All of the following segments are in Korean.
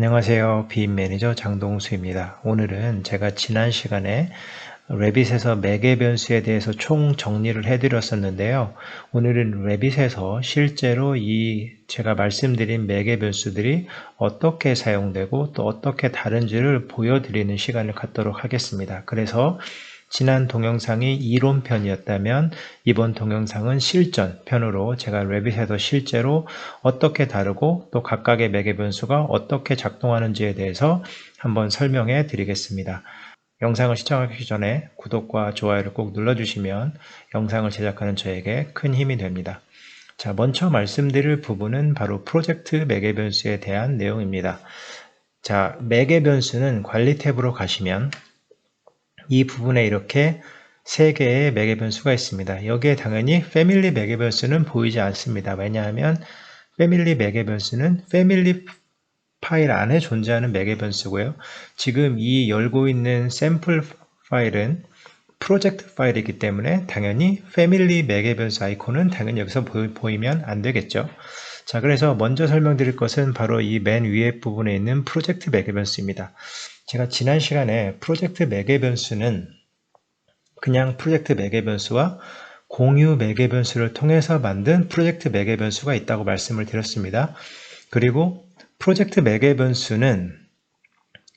안녕하세요. 빔 매니저 장동수입니다. 오늘은 제가 지난 시간에 레빗에서 매개 변수에 대해서 총 정리를 해드렸었는데요. 오늘은 레빗에서 실제로 제가 말씀드린 매개 변수들이 어떻게 사용되고 또 어떻게 다른지를 보여드리는 시간을 갖도록 하겠습니다. 그래서 지난 동영상이 이론편이었다면 이번 동영상은 실전편으로 제가 레빗에서 실제로 어떻게 다르고 또 각각의 매개 변수가 어떻게 작동하는지에 대해서 한번 설명해 드리겠습니다. 영상을 시청하기 전에 구독과 좋아요를 꼭 눌러주시면 영상을 제작하는 저에게 큰 힘이 됩니다. 자, 먼저 말씀드릴 부분은 바로 프로젝트 매개 변수에 대한 내용입니다. 자, 매개 변수는 관리 탭으로 가시면 이 부분에 이렇게 3개의 매개 변수가 있습니다. 여기에 당연히 패밀리 매개 변수는 보이지 않습니다. 왜냐하면 패밀리 매개 변수는 패밀리 파일 안에 존재하는 매개 변수고요. 지금 이 열고 있는 샘플 파일은 프로젝트 파일이기 때문에 당연히 패밀리 매개 변수 아이콘은 당연히 여기서 보이면 안 되겠죠. 자, 그래서 먼저 설명드릴 것은 바로 이 맨 위에 부분에 있는 프로젝트 매개 변수입니다. 제가 지난 시간에 프로젝트 매개 변수는 그냥 프로젝트 매개 변수와 공유 매개 변수를 통해서 만든 프로젝트 매개 변수가 있다고 말씀을 드렸습니다. 그리고 프로젝트 매개 변수는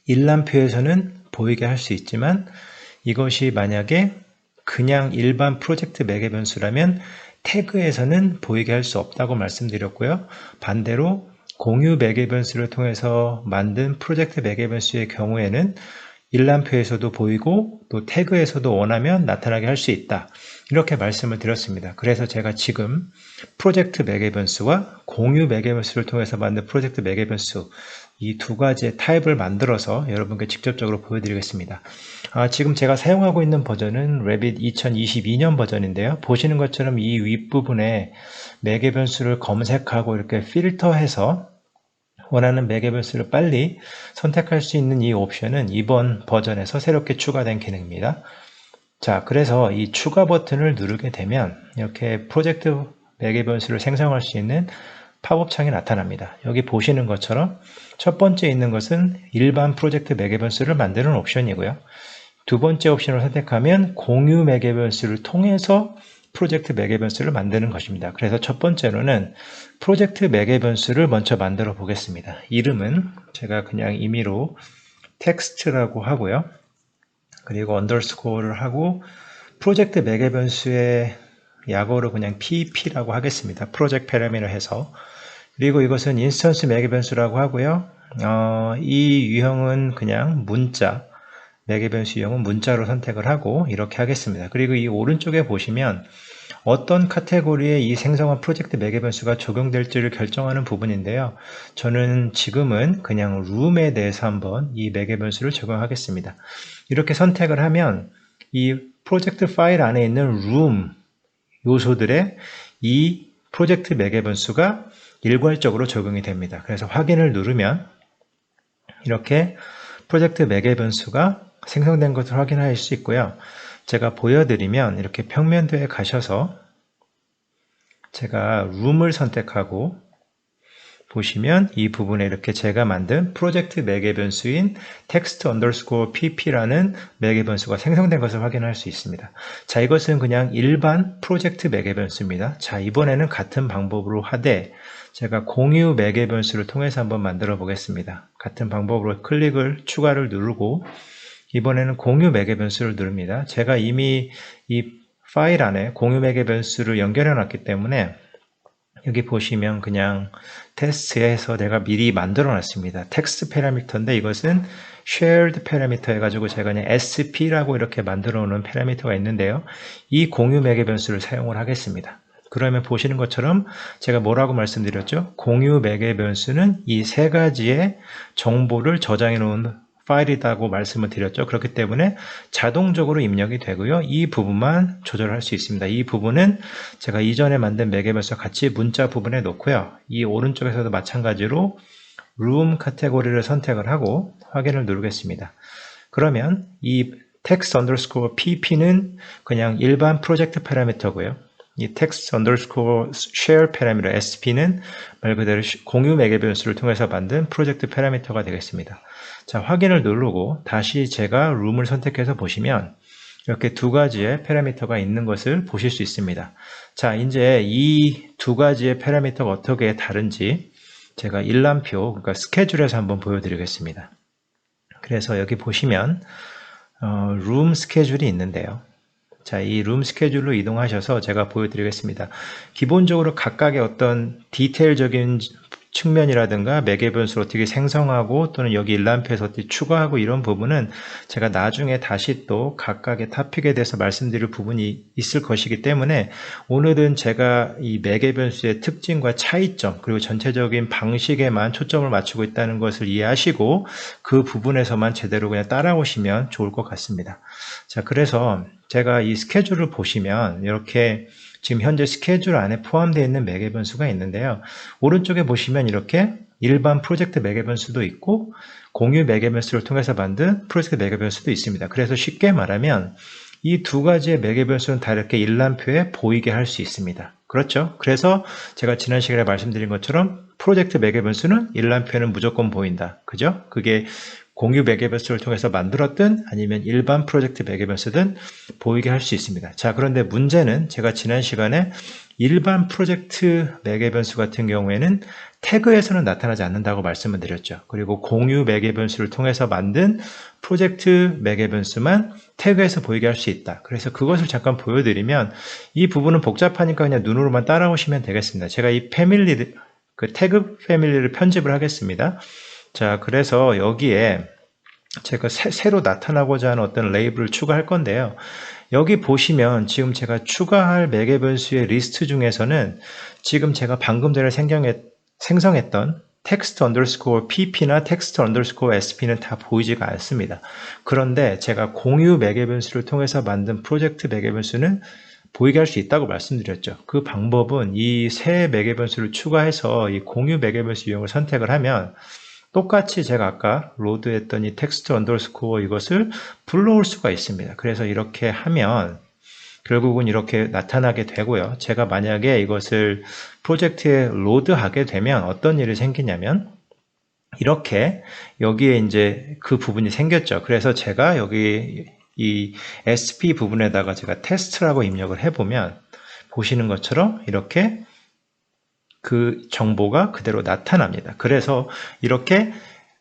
일람표에서는 보이게 할 수 있지만 이것이 만약에 그냥 일반 프로젝트 매개 변수라면 태그에서는 보이게 할 수 없다고 말씀드렸고요. 반대로 공유 매개 변수를 통해서 만든 프로젝트 매개 변수의 경우에는 일람표에서도 보이고 또 태그에서도 원하면 나타나게 할 수 있다. 이렇게 말씀을 드렸습니다. 그래서 제가 지금 프로젝트 매개 변수와 공유 매개 변수를 통해서 만든 프로젝트 매개 변수 이 두 가지의 타입을 만들어서 여러분께 직접적으로 보여드리겠습니다. 지금 제가 사용하고 있는 버전은 레빗 2022년 버전인데요. 보시는 것처럼 이 윗부분에 매개 변수를 검색하고 이렇게 필터해서 원하는 매개 변수를 빨리 선택할 수 있는 이 옵션은 이번 버전에서 새롭게 추가된 기능입니다. 자, 그래서 이 추가 버튼을 누르게 되면 이렇게 프로젝트 매개 변수를 생성할 수 있는 팝업 창이 나타납니다. 여기 보시는 것처럼 첫 번째 있는 것은 일반 프로젝트 매개 변수를 만드는 옵션이고요. 두 번째 옵션을 선택하면 공유 매개 변수를 통해서 프로젝트 매개 변수를 만드는 것입니다. 그래서 첫 번째로는 프로젝트 매개 변수를 먼저 만들어 보겠습니다. 이름은 제가 그냥 임의로 텍스트라고 하고요. 그리고 언더스코어를 하고 프로젝트 매개 변수의 약어로 그냥 PP라고 하겠습니다. 프로젝트 패러미터 해서. 그리고 이것은 인스턴스 매개 변수라고 하고요. 이 유형은 그냥 문자, 매개 변수 유형은 문자로 선택을 하고 이렇게 하겠습니다. 그리고 이 오른쪽에 보시면 어떤 카테고리에 이 생성한 프로젝트 매개 변수가 적용될지를 결정하는 부분인데요. 저는 지금은 그냥 룸에 대해서 한번 이 매개 변수를 적용하겠습니다. 이렇게 선택을 하면 이 프로젝트 파일 안에 있는 룸 요소들의 이 프로젝트 매개 변수가 일괄적으로 적용이 됩니다. 그래서 확인을 누르면 이렇게 프로젝트 매개 변수가 생성된 것을 확인할 수 있고요. 제가 보여드리면 이렇게 평면도에 가셔서 제가 룸을 선택하고 보시면 이 부분에 이렇게 제가 만든 프로젝트 매개 변수인 text underscore pp라는 매개 변수가 생성된 것을 확인할 수 있습니다. 자, 이것은 그냥 일반 프로젝트 매개 변수입니다. 자, 이번에는 같은 방법으로 하되 제가 공유 매개 변수를 통해서 한번 만들어 보겠습니다. 같은 방법으로 추가를 누르고 이번에는 공유 매개 변수를 누릅니다. 제가 이미 이 파일 안에 공유 매개 변수를 연결해 놨기 때문에 여기 보시면 그냥 테스트에서 내가 미리 만들어 놨습니다. 텍스트 패러미터인데 이것은 shared 패러미터 해가지고 제가 그냥 sp라고 이렇게 만들어 놓은 패러미터가 있는데요. 이 공유 매개 변수를 사용을 하겠습니다. 그러면 보시는 것처럼 제가 뭐라고 말씀드렸죠? 공유 매개 변수는 이 세 가지의 정보를 저장해 놓은 파일이라고 말씀을 드렸죠. 그렇기 때문에 자동적으로 입력이 되고요. 이 부분만 조절할 수 있습니다. 이 부분은 제가 이전에 만든 매개 변수와 같이 문자 부분에 놓고요. 이 오른쪽에서도 마찬가지로 room 카테고리를 선택을 하고 확인을 누르겠습니다. 그러면 이 text underscore pp는 그냥 일반 프로젝트 패러미터고요. 이 text underscore share parameter SP는 말 그대로 공유 매개 변수를 통해서 만든 프로젝트 파라미터가 되겠습니다. 자, 확인을 누르고 다시 제가 룸을 선택해서 보시면 이렇게 두 가지의 파라미터가 있는 것을 보실 수 있습니다. 자, 이제 이 두 가지의 파라미터가 어떻게 다른지 제가 일람표, 그러니까 스케줄에서 한번 보여드리겠습니다. 그래서 여기 보시면 룸 스케줄이 있는데요. 자, 이 룸 스케줄로 이동하셔서 제가 보여드리겠습니다. 기본적으로 각각의 어떤 디테일적인 측면이라든가 매개 변수를 어떻게 생성하고 또는 여기 일람표에서 어떻게 추가하고 이런 부분은 제가 나중에 다시 또 각각의 토픽에 대해서 말씀드릴 부분이 있을 것이기 때문에 오늘은 제가 이 매개 변수의 특징과 차이점 그리고 전체적인 방식에만 초점을 맞추고 있다는 것을 이해하시고 그 부분에서만 제대로 그냥 따라오시면 좋을 것 같습니다. 자, 그래서 제가 이 스케줄을 보시면 이렇게 지금 현재 스케줄 안에 포함되어 있는 매개 변수가 있는데요. 오른쪽에 보시면 이렇게 일반 프로젝트 매개 변수도 있고 공유 매개 변수를 통해서 만든 프로젝트 매개 변수도 있습니다. 그래서 쉽게 말하면 이 두 가지의 매개 변수는 다 이렇게 일람표에 보이게 할 수 있습니다. 그렇죠? 그래서 제가 지난 시간에 말씀드린 것처럼 프로젝트 매개 변수는 일람표에는 무조건 보인다. 그죠? 그게 공유 매개 변수를 통해서 만들었든 아니면 일반 프로젝트 매개 변수든 보이게 할 수 있습니다. 자, 그런데 문제는 제가 지난 시간에 일반 프로젝트 매개 변수 같은 경우에는 태그에서는 나타나지 않는다고 말씀을 드렸죠. 그리고 공유 매개 변수를 통해서 만든 프로젝트 매개 변수만 태그에서 보이게 할 수 있다. 그래서 그것을 잠깐 보여드리면 이 부분은 복잡하니까 그냥 눈으로만 따라오시면 되겠습니다. 제가 이 패밀리, 그 태그 패밀리를 편집을 하겠습니다. 자, 그래서 여기에 제가 새로 나타나고자 하는 어떤 레이블을 추가할 건데요. 여기 보시면 지금 제가 추가할 매개 변수의 리스트 중에서는 지금 제가 방금 전에 생성했던 text underscore pp나 text underscore sp는 다 보이지가 않습니다. 그런데 제가 공유 매개 변수를 통해서 만든 프로젝트 매개 변수는 보이게 할 수 있다고 말씀드렸죠. 그 방법은 이 새 매개 변수를 추가해서 이 공유 매개 변수 유형을 선택을 하면 똑같이 제가 아까 로드했던 이 텍스트 언더스코어 이것을 불러올 수가 있습니다. 그래서 이렇게 하면 결국은 이렇게 나타나게 되고요. 제가 만약에 이것을 프로젝트에 로드하게 되면 어떤 일이 생기냐면 이렇게 여기에 이제 그 부분이 생겼죠. 그래서 제가 여기 이 SP 부분에다가 제가 테스트라고 입력을 해보면 보시는 것처럼 이렇게 그 정보가 그대로 나타납니다. 그래서 이렇게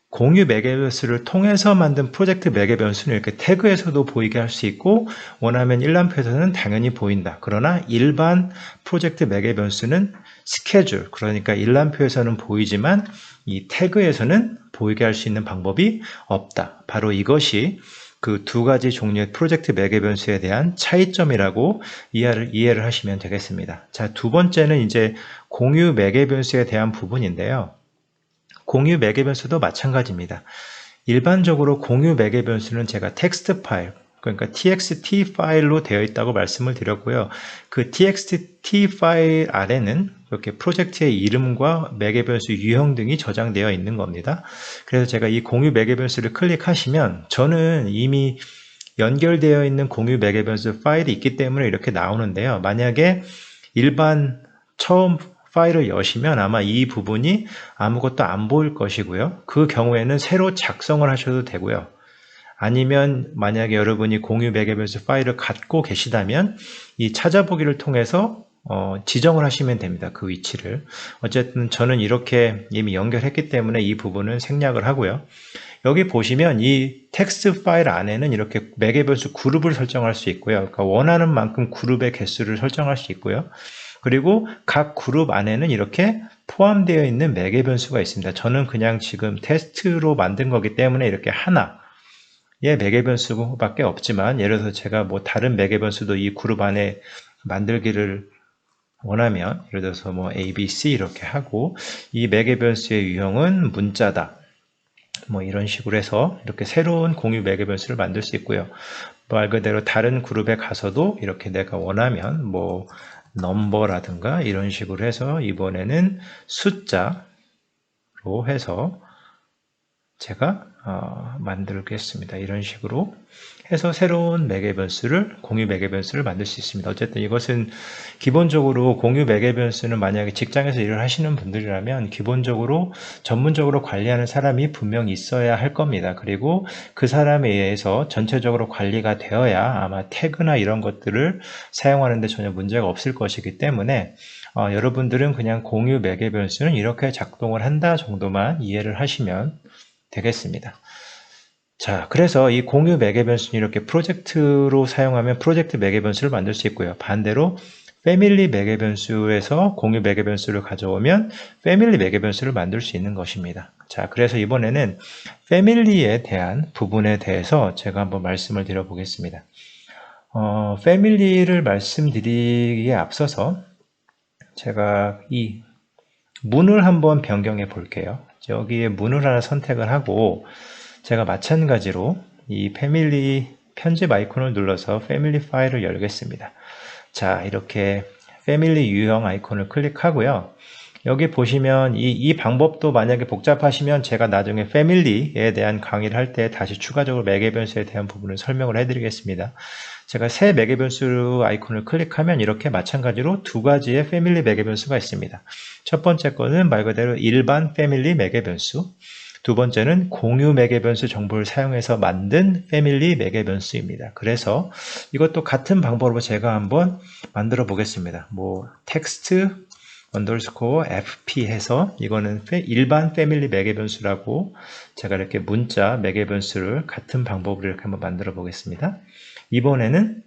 공유 매개 변수를 통해서 만든 프로젝트 매개 변수는 이렇게 태그에서도 보이게 할 수 있고 원하면 일람표에서는 당연히 보인다. 그러나 일반 프로젝트 매개 변수는 스케줄, 그러니까 일람표에서는 보이지만 이 태그에서는 보이게 할 수 있는 방법이 없다. 바로 이것이 그 두 가지 종류의 프로젝트 매개 변수에 대한 차이점이라고 이해를 하시면 되겠습니다. 자, 두 번째는 이제 공유 매개 변수에 대한 부분인데요. 공유 매개 변수도 마찬가지입니다. 일반적으로 공유 매개 변수는 제가 텍스트 파일, 그러니까 txt 파일로 되어 있다고 말씀을 드렸고요. 그 txt 파일 아래는 이렇게 프로젝트의 이름과 매개 변수 유형 등이 저장되어 있는 겁니다. 그래서 제가 이 공유 매개 변수를 클릭하시면 저는 이미 연결되어 있는 공유 매개 변수 파일이 있기 때문에 이렇게 나오는데요. 만약에 일반 처음 파일을 여시면 아마 이 부분이 아무것도 안 보일 것이고요. 그 경우에는 새로 작성을 하셔도 되고요. 아니면 만약에 여러분이 공유 매개 변수 파일을 갖고 계시다면 이 찾아보기를 통해서 지정을 하시면 됩니다. 그 위치를. 어쨌든 저는 이렇게 이미 연결했기 때문에 이 부분은 생략을 하고요. 여기 보시면 이 텍스트 파일 안에는 이렇게 매개 변수 그룹을 설정할 수 있고요. 그러니까 원하는 만큼 그룹의 개수를 설정할 수 있고요. 그리고 각 그룹 안에는 이렇게 포함되어 있는 매개 변수가 있습니다. 저는 그냥 지금 테스트로 만든 거기 때문에 이렇게 하나의 매개 변수밖에 없지만 예를 들어서 제가 뭐 다른 매개 변수도 이 그룹 안에 만들기를 원하면 예를 들어서 뭐 ABC 이렇게 하고 이 매개 변수의 유형은 문자다. 뭐 이런 식으로 해서 이렇게 새로운 공유 매개 변수를 만들 수 있고요. 말 그대로 다른 그룹에 가서도 이렇게 내가 원하면 뭐 넘버라든가 이런 식으로 해서 이번에는 숫자로 해서 제가 만들겠습니다. 이런 식으로 해서 새로운 매개 변수를, 공유 매개 변수를 만들 수 있습니다. 어쨌든 이것은 기본적으로 공유 매개 변수는 만약에 직장에서 일을 하시는 분들이라면 기본적으로 전문적으로 관리하는 사람이 분명히 있어야 할 겁니다. 그리고 그 사람에 의해서 전체적으로 관리가 되어야 아마 태그나 이런 것들을 사용하는데 전혀 문제가 없을 것이기 때문에 여러분들은 그냥 공유 매개 변수는 이렇게 작동을 한다 정도만 이해를 하시면 되겠습니다. 자, 그래서 이 공유 매개 변수는 이렇게 프로젝트로 사용하면 프로젝트 매개 변수를 만들 수 있고요. 반대로 패밀리 매개 변수에서 공유 매개 변수를 가져오면 패밀리 매개 변수를 만들 수 있는 것입니다. 자, 그래서 이번에는 패밀리에 대한 부분에 대해서 제가 한번 말씀을 드려보겠습니다. 패밀리를 말씀드리기에 앞서서 제가 이 문을 한번 변경해 볼게요. 여기에 문을 하나 선택을 하고 제가 마찬가지로 이 패밀리 편집 아이콘을 눌러서 패밀리 파일을 열겠습니다. 자, 이렇게 패밀리 유형 아이콘을 클릭하고요. 여기 보시면 이 방법도 만약에 복잡하시면 제가 나중에 패밀리에 대한 강의를 할 때 다시 추가적으로 매개 변수에 대한 부분을 설명을 해드리겠습니다. 제가 새 매개 변수 아이콘을 클릭하면 이렇게 마찬가지로 두 가지의 패밀리 매개 변수가 있습니다. 첫 번째 거는 말 그대로 일반 패밀리 매개 변수, 두 번째는 공유 매개 변수 정보를 사용해서 만든 패밀리 매개 변수입니다. 그래서 이것도 같은 방법으로 제가 한번 만들어 보겠습니다. 텍스트 언더스코어 fp 해서 이거는 일반 패밀리 매개 변수라고 제가 이렇게 문자 매개 변수를 같은 방법으로 이렇게 한번 만들어 보겠습니다. 이번에는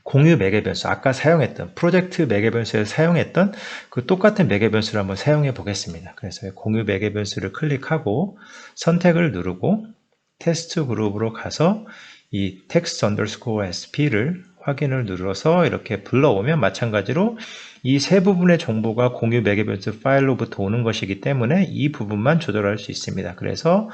공유 매개 변수, 아까 사용했던 프로젝트 매개 변수에서 사용했던 그 똑같은 매개 변수를 한번 사용해 보겠습니다. 그래서 공유 매개 변수를 클릭하고 선택을 누르고 테스트 그룹으로 가서 이 텍스트 언더스코어 sp를 확인을 눌러서 이렇게 불러오면 마찬가지로 이 세 부분의 정보가 공유 매개 변수 파일로부터 오는 것이기 때문에 이 부분만 조절할 수 있습니다. 그래서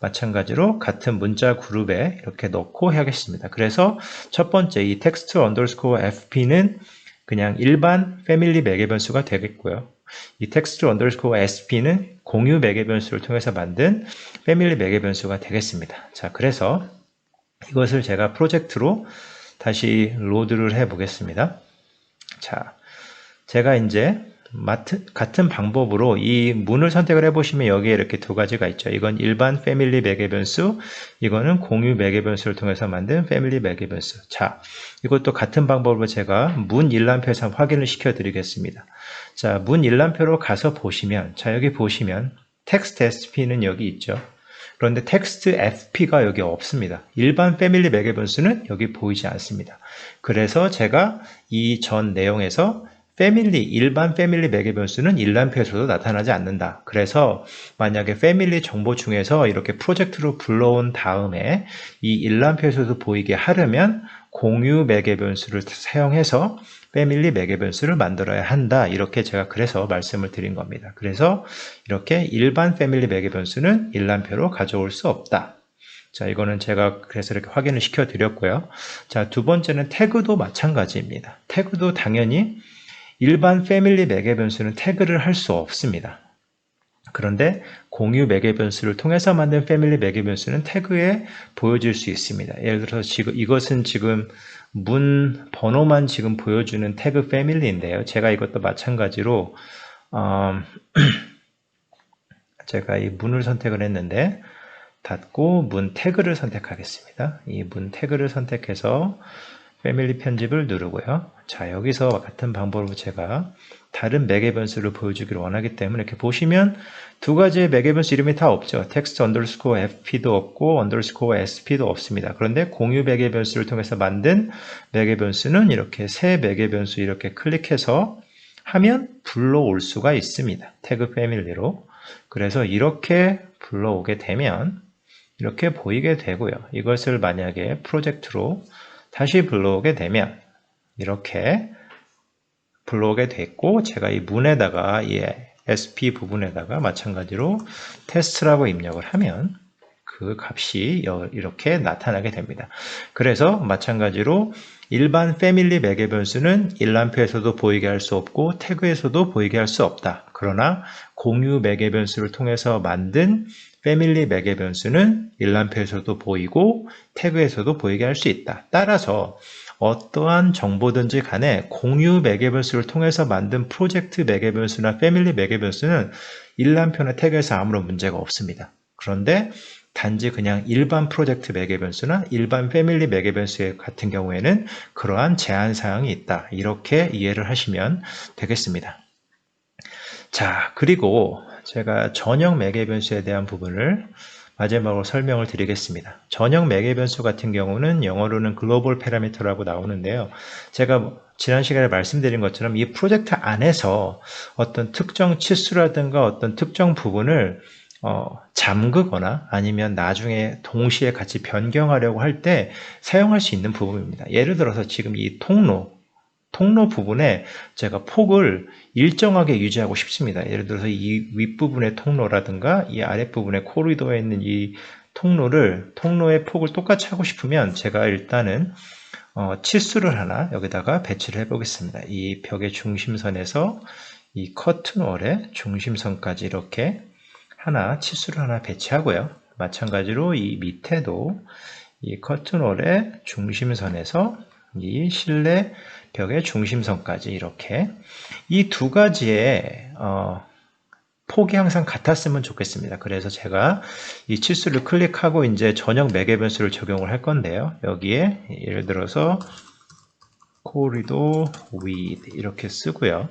마찬가지로 같은 문자 그룹에 이렇게 넣고 하겠습니다. 그래서 첫 번째 이 텍스트 언더스코어 fp는 그냥 일반 패밀리 매개 변수가 되겠고요. 이 텍스트 언더스코어 sp는 공유 매개 변수를 통해서 만든 패밀리 매개 변수가 되겠습니다. 자, 그래서 이것을 제가 프로젝트로 다시 로드를 해 보겠습니다. 자, 제가 이제 같은 방법으로 이 문을 선택을 해보시면 여기에 이렇게 두 가지가 있죠. 이건 일반 패밀리 매개 변수, 이거는 공유 매개 변수를 통해서 만든 패밀리 매개 변수. 자, 이것도 같은 방법으로 제가 문 일람표에서 확인을 시켜 드리겠습니다. 자, 문 일람표로 가서 보시면, 자, 여기 보시면 텍스트 sp는 여기 있죠. 그런데 텍스트 fp가 여기 없습니다. 일반 패밀리 매개 변수는 여기 보이지 않습니다. 그래서 제가 이 전 내용에서 일반 패밀리 매개 변수는 일람표에서도 나타나지 않는다. 그래서 만약에 패밀리 정보 중에서 이렇게 프로젝트로 불러온 다음에 이 일람표에서도 보이게 하려면 공유 매개 변수를 사용해서 패밀리 매개 변수를 만들어야 한다. 이렇게 제가 그래서 말씀을 드린 겁니다. 그래서 이렇게 일반 패밀리 매개 변수는 일람표로 가져올 수 없다. 자, 이거는 제가 그래서 이렇게 확인을 시켜 드렸고요. 자, 두 번째는 태그도 마찬가지입니다. 태그도 당연히 일반 패밀리 매개 변수는 태그를 할 수 없습니다. 그런데 공유 매개 변수를 통해서 만든 패밀리 매개 변수는 태그에 보여줄 수 있습니다. 예를 들어서 이것은 지금 문 번호만 지금 보여주는 태그 패밀리인데요. 제가 이것도 마찬가지로 제가 이 문을 선택을 했는데 닫고 문 태그를 선택하겠습니다. 이 문 태그를 선택해서 패밀리 편집을 누르고요. 자, 여기서 같은 방법으로 제가 다른 매개 변수를 보여주기를 원하기 때문에 이렇게 보시면 두 가지의 매개 변수 이름이 다 없죠. 텍스트 언더스코어 fp도 없고 언더스코어 sp도 없습니다. 그런데 공유 매개 변수를 통해서 만든 매개 변수는 이렇게 새 매개 변수 이렇게 클릭해서 하면 불러올 수가 있습니다. 태그 패밀리로. 그래서 이렇게 불러오게 되면 이렇게 보이게 되고요. 이것을 만약에 프로젝트로 다시 불러오게 되면 이렇게 불러오게 됐고 제가 이 문에다가 이 SP 부분에다가 마찬가지로 테스트라고 입력을 하면 그 값이 이렇게 나타나게 됩니다. 그래서 마찬가지로 일반 패밀리 매개 변수는 일람표에서도 보이게 할 수 없고 태그에서도 보이게 할 수 없다. 그러나 공유 매개 변수를 통해서 만든 패밀리 매개 변수는 일람표에서도 보이고 태그에서도 보이게 할 수 있다. 따라서 어떠한 정보든지 간에 공유 매개 변수를 통해서 만든 프로젝트 매개 변수나 패밀리 매개 변수는 일람표나 태그에서 아무런 문제가 없습니다. 그런데 단지 그냥 일반 프로젝트 매개 변수나 일반 패밀리 매개 변수 같은 경우에는 그러한 제한 사항이 있다. 이렇게 이해를 하시면 되겠습니다. 자, 그리고 제가 전형 매개 변수에 대한 부분을 마지막으로 설명을 드리겠습니다. 전형 매개 변수 같은 경우는 영어로는 글로벌 패러미터라고 나오는데요. 제가 지난 시간에 말씀드린 것처럼 이 프로젝트 안에서 어떤 특정 치수라든가 어떤 특정 부분을 잠그거나 아니면 나중에 동시에 같이 변경하려고 할 때 사용할 수 있는 부분입니다. 예를 들어서 지금 이 통로 부분에 제가 폭을 일정하게 유지하고 싶습니다. 예를 들어서 이 윗부분의 통로라든가 이 아랫부분의 코리도에 있는 이 통로의 폭을 똑같이 하고 싶으면 제가 일단은 치수를 하나 여기다가 배치를 해 보겠습니다. 이 벽의 중심선에서 이 커튼월의 중심선까지 이렇게 치수를 하나 배치하고요. 마찬가지로 이 밑에도 이 커튼월의 중심선에서 이 실내 벽의 중심선까지 이렇게 이 두 가지의 폭이 항상 같았으면 좋겠습니다. 그래서 제가 이 치수를 클릭하고 이제 전형 매개 변수를 적용을 할 건데요. 여기에 예를 들어서 코리도 width 이렇게 쓰고요.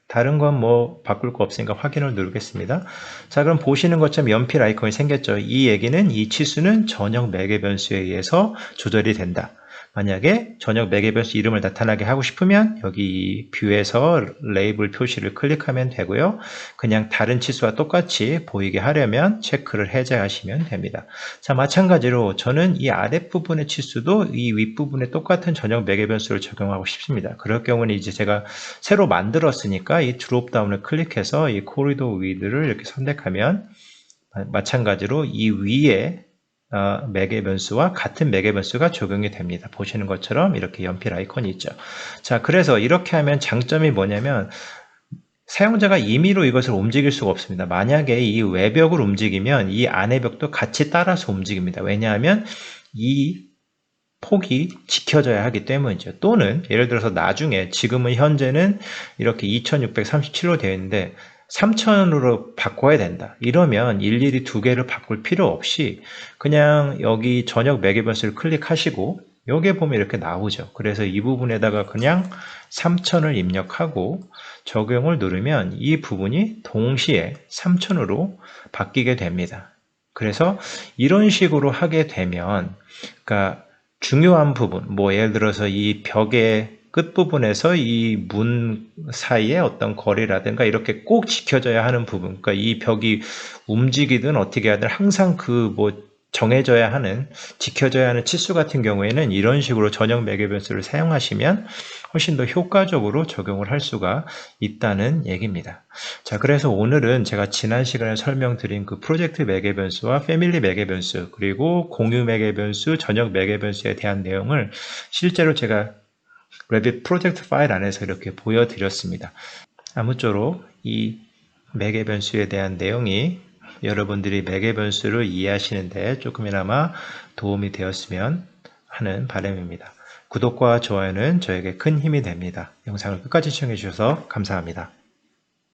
다른 건 뭐 바꿀 거 없으니까 확인을 누르겠습니다. 자, 그럼 보시는 것처럼 연필 아이콘이 생겼죠. 이 얘기는 이 치수는 전형 매개 변수에 의해서 조절이 된다. 만약에 전형 매개 변수 이름을 나타나게 하고 싶으면 여기 뷰에서 레이블 표시를 클릭하면 되고요. 그냥 다른 치수와 똑같이 보이게 하려면 체크를 해제하시면 됩니다. 자, 마찬가지로 저는 이 아랫부분의 치수도 이 윗부분에 똑같은 전형 매개 변수를 적용하고 싶습니다. 그럴 경우는 이제 제가 새로 만들었으니까 이 드롭다운을 클릭해서 이 코리도 위드를 이렇게 선택하면 마찬가지로 이 위에 매개 변수와 같은 매개 변수가 적용이 됩니다. 보시는 것처럼 이렇게 연필 아이콘이 있죠. 자, 그래서 이렇게 하면 장점이 뭐냐면 사용자가 임의로 이것을 움직일 수가 없습니다. 만약에 이 외벽을 움직이면 이 안의 벽도 같이 따라서 움직입니다. 왜냐하면 이 폭이 지켜져야 하기 때문이죠. 또는 예를 들어서 나중에 지금은 현재는 이렇게 2637로 되어 있는데 3000으로 바꿔야 된다. 이러면 일일이 두 개를 바꿀 필요 없이 그냥 여기 전역 매개 변수를 클릭하시고 여기에 보면 이렇게 나오죠. 그래서 이 부분에다가 그냥 3000을 입력하고 적용을 누르면 이 부분이 동시에 3000으로 바뀌게 됩니다. 그래서 이런 식으로 하게 되면 그러니까 중요한 부분, 뭐 예를 들어서 이 벽의 끝부분에서 이 문 사이에 어떤 거리라든가 이렇게 꼭 지켜져야 하는 부분, 그러니까 이 벽이 움직이든 어떻게 하든 항상 그 뭐 정해져야 하는, 지켜져야 하는 치수 같은 경우에는 이런 식으로 전형 매개 변수를 사용하시면 훨씬 더 효과적으로 적용을 할 수가 있다는 얘기입니다. 자, 그래서 오늘은 제가 지난 시간에 설명드린 그 프로젝트 매개 변수와 패밀리 매개 변수, 그리고 공유 매개 변수, 전형 매개 변수에 대한 내용을 실제로 제가 레빗 프로젝트 파일 안에서 이렇게 보여드렸습니다. 아무쪼록 이 매개 변수에 대한 내용이 여러분들이 매개 변수를 이해하시는데 조금이나마 도움이 되었으면 하는 바람입니다. 구독과 좋아요는 저에게 큰 힘이 됩니다. 영상을 끝까지 시청해 주셔서 감사합니다.